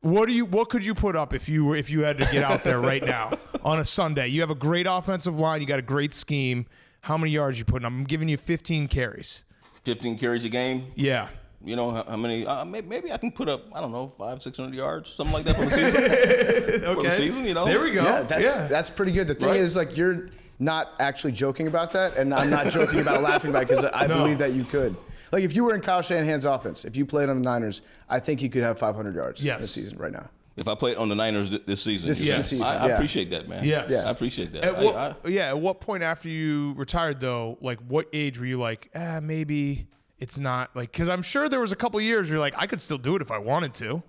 What could you put up if you had to get out there right now on a Sunday? You have a great offensive line. You got a great scheme. How many yards you putting up? I'm giving you 15 carries. 15 carries a game? Yeah. You know how many? Maybe I can put up, I don't know, 500-600 yards, something like that for the season. Okay. For the season, you know. There we go. Yeah, that's pretty good. The thing is, like, you're not actually joking about that, and I'm not joking about laughing about it because I believe that you could. Like, if you were in Kyle Shanahan's offense, if you played on the Niners, I think you could have 500 yards this season right now. If I played on the Niners this season, this season, I appreciate that, man. Yes. I appreciate that. At what point after you retired, though, like, what age were you like, maybe it's not, like, because I'm sure there was a couple years you're like, I could still do it if I wanted to.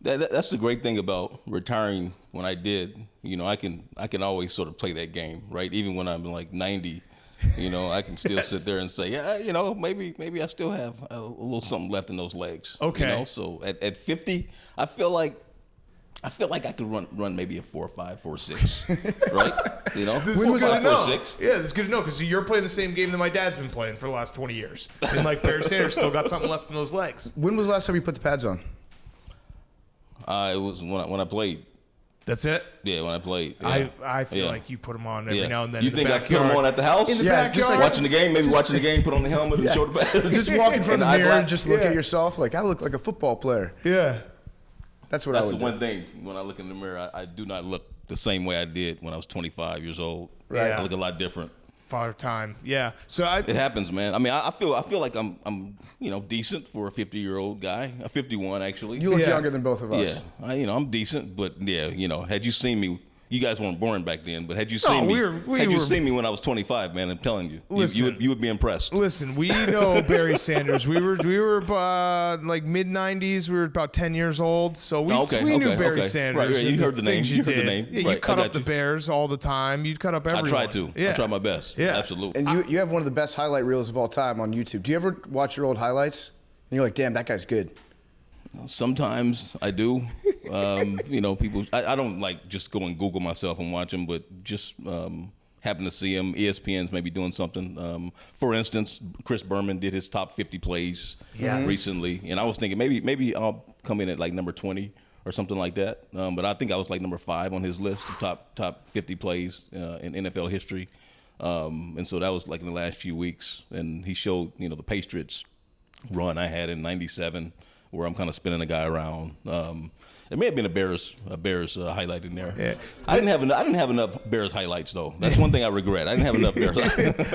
That's the great thing about retiring when I did. You know, I can always sort of play that game, right? Even when I'm like 90, you know, I can still sit there and say, yeah, you know, maybe I still have a little something left in those legs. Okay. You know, so at 50, I feel like I could run maybe a 4.5, 4.6, right? You know, This is good to know. 4.6. Yeah, this is good to know because you're playing the same game that my dad's been playing for the last 20 years. And like Barry Sanders still got something left in those legs. When was the last time you put the pads on? It was when I played. That's it? Yeah, when I played. Yeah. I feel like you put them on every now and then. You in think the I put them on at the house? In the backyard? just like watching the game, watching the game, put on the helmet and shoulder pads. Just walk in front of the mirror and just look Yeah. at yourself like, I look like a football player. Yeah. That's what That's I the would one do. thing. When I look in the mirror, I do not look the same way I did when I was 25 years old. Right. I look a lot different. Father time. Yeah. So It happens, man. I mean, I feel like I'm decent for a 50-year-old guy. A 51 actually. You look younger than both of us. Yeah, I'm decent, but had you seen me, you guys weren't born back then, but had you seen me, seen me when I was 25, man, I'm telling you, you would be impressed. Listen, we know Barry Sanders. We were like mid 90s. We were about 10 years old, so we knew Barry Sanders. Right, you heard the name. You heard the name. Yeah, right, you cut up the Bears all the time. You'd cut up everyone. I try to. Yeah. I try my best. Yeah, absolutely. And you have one of the best highlight reels of all time on YouTube. Do you ever watch your old highlights? And you're like, damn, that guy's good. Sometimes I do. People. I don't like just go and Google myself and watch them, but just happen to see them. ESPN's maybe doing something. For instance, Chris Berman did his top 50 plays recently, and I was thinking maybe I'll come in at like number 20 or something like that. But I think I was like number 5 on his list of top 50 plays in NFL history. And so that was like in the last few weeks, and he showed the Patriots run I had in '97. Where I'm kind of spinning a guy around. It may have been a Bears highlight in there. Yeah. I didn't have enough Bears highlights though. That's one thing I regret. I didn't have enough Bears.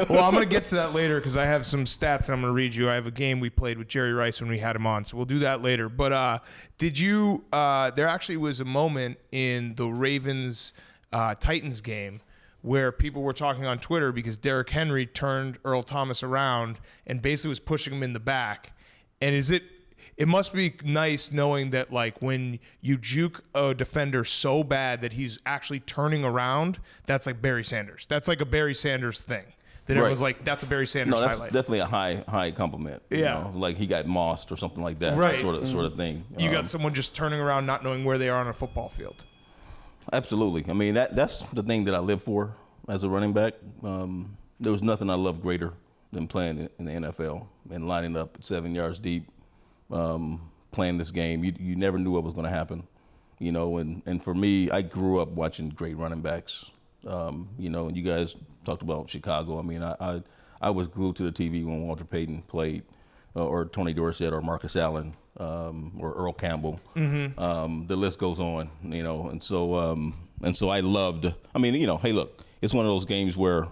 Well, I'm going to get to that later because I have some stats that I'm going to read you. I have a game we played with Jerry Rice when we had him on, so we'll do that later. But did you? There actually was a moment in the Ravens Titans game where people were talking on Twitter because Derrick Henry turned Earl Thomas around and basically was pushing him in the back. And it must be nice knowing that, like, when you juke a defender so bad that he's actually turning around, that's like Barry Sanders. That's like a Barry Sanders thing. That everyone's like, that's a Barry Sanders highlight. No, that's definitely a high compliment. Yeah. Like he got mossed or something like that. Right. Sort of thing. You got someone just turning around not knowing where they are on a football field. Absolutely. I mean, that's the thing that I live for as a running back. There was nothing I love greater than playing in the NFL and lining up at 7 yards deep. Playing this game, you never knew what was going to happen, and for me, I grew up watching great running backs, and you guys talked about Chicago. I mean, I was glued to the TV when Walter Payton played, or Tony Dorsett, or Marcus Allen, or Earl Campbell. Mm-hmm. The list goes on, and so I loved. I mean, hey, look, it's one of those games where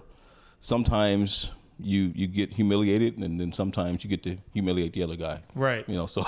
sometimes you get humiliated, and then sometimes you get to humiliate the other guy. Right. So